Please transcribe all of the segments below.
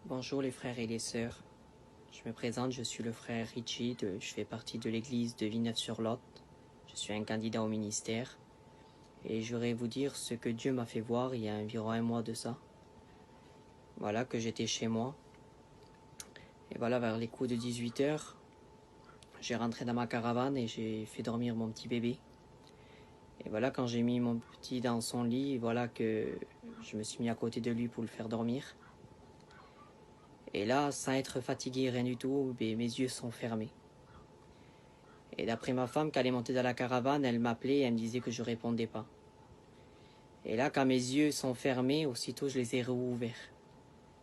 Bonjour les frères et les sœurs. Je me présente, je suis le frère Richie, je fais partie de l'église de Villeneuve-sur-Lot. Je suis un candidat au ministère et je voudrais vous dire ce que Dieu m'a fait voir il y a environ un mois de ça. Voilà que j'étais chez moi et voilà vers les coups de 18h, j'ai rentré dans ma caravane et j'ai fait dormir mon petit bébé. Et voilà quand j'ai mis mon petit dans son lit, voilà que je me suis mis à côté de lui pour le faire dormir. Et là, sans être fatigué, rien du tout, mes yeux sont fermés. Et d'après ma femme, quand elle est montée dans la caravane, elle m'appelait et elle me disait que je ne répondais pas. Et là, quand mes yeux sont fermés, aussitôt je les ai rouverts.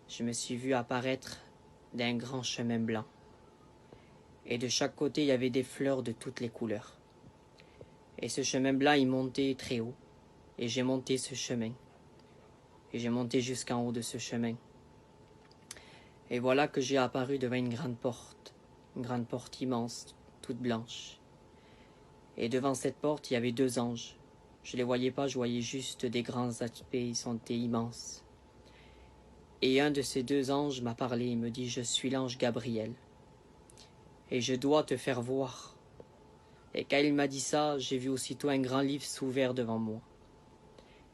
Je me suis vu apparaître d'un grand chemin blanc. Et de chaque côté, il y avait des fleurs de toutes les couleurs. Et ce chemin blanc, il montait très haut. Et j'ai monté ce chemin. Et j'ai monté jusqu'en haut de ce chemin. Et voilà que j'ai apparu devant une grande porte immense, toute blanche. Et devant cette porte, il y avait deux anges. Je ne les voyais pas, je voyais juste des grands aspects, ils sont immenses. Et un de ces deux anges m'a parlé, il me dit « Je suis l'ange Gabriel. Et je dois te faire voir. » Et quand il m'a dit ça, j'ai vu aussitôt un grand livre s'ouvrir devant moi.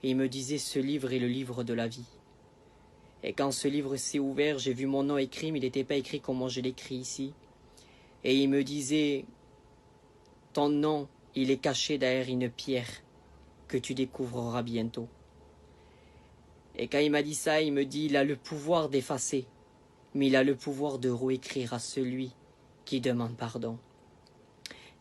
Et il me disait « Ce livre est le livre de la vie. » Et quand ce livre s'est ouvert, j'ai vu mon nom écrit, mais il n'était pas écrit comme moi je l'écris ici. Et il me disait « Ton nom, il est caché derrière une pierre que tu découvriras bientôt. » Et quand il m'a dit ça, il me dit « Il a le pouvoir d'effacer, mais il a le pouvoir de réécrire à celui qui demande pardon. »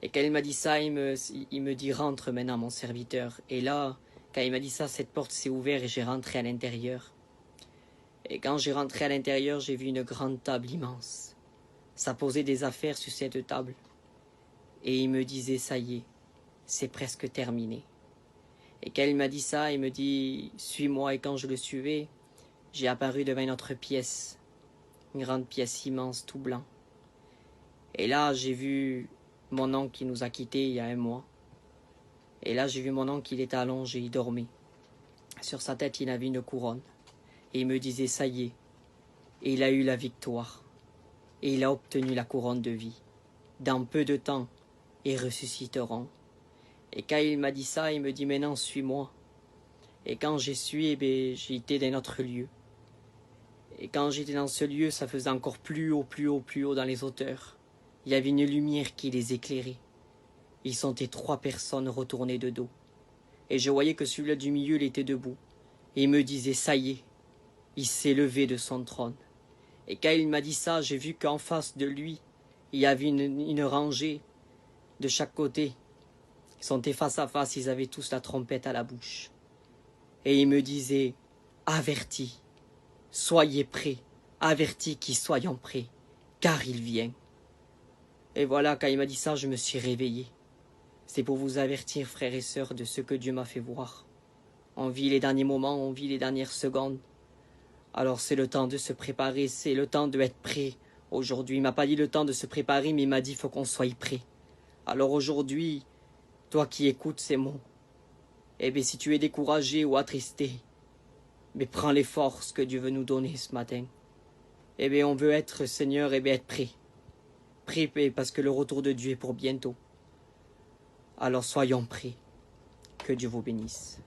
Et quand il m'a dit ça, il me dit « Rentre maintenant, mon serviteur. » Et là, quand il m'a dit ça, cette porte s'est ouverte et j'ai rentré à l'intérieur. Et quand j'ai rentré à l'intérieur, j'ai vu une grande table immense. Ça posait des affaires sur cette table. Et il me disait « Ça y est, c'est presque terminé. » Et quand il m'a dit ça, il me dit « Suis-moi » et quand je le suivais, j'ai apparu devant une autre pièce. Une grande pièce immense, tout blanc. Et là, j'ai vu mon oncle qui nous a quittés il y a un mois. Et là, j'ai vu mon oncle, il était allongé, il dormait. Sur sa tête, il avait une couronne. Et il me disait « Ça y est. » Et il a eu la victoire. Et il a obtenu la couronne de vie. Dans peu de temps, ils ressusciteront. Et quand il m'a dit ça, il me dit « Maintenant, suis-moi. » Et quand j'ai suivi, j'ai été dans notre lieu. Et quand j'étais dans ce lieu, ça faisait encore plus haut, plus haut, plus haut dans les hauteurs. Il y avait une lumière qui les éclairait. Ils sentaient 3 personnes retournées de dos. Et je voyais que celui-là du milieu, il était debout. Et il me disait « Ça y est. » Il s'est levé de son trône. Et quand il m'a dit ça, j'ai vu qu'en face de lui, il y avait une rangée de chaque côté. Ils sont face à face, ils avaient tous la trompette à la bouche. Et il me disait « Avertis, soyez prêts, avertis qui soyons prêts, car il vient. » Et voilà, quand il m'a dit ça, je me suis réveillé. C'est pour vous avertir, frères et sœurs, de ce que Dieu m'a fait voir. On vit les derniers moments, on vit les dernières secondes. Alors c'est le temps de se préparer, c'est le temps d'être prêt. Aujourd'hui, il m'a pas dit le temps de se préparer, mais il m'a dit il faut qu'on soit prêt. Alors aujourd'hui, toi qui écoutes ces mots, eh bien si tu es découragé ou attristé, mais prends les forces que Dieu veut nous donner ce matin. Eh bien on veut être, Seigneur, eh bien être prêt. Prêt parce que le retour de Dieu est pour bientôt. Alors soyons prêts. Que Dieu vous bénisse.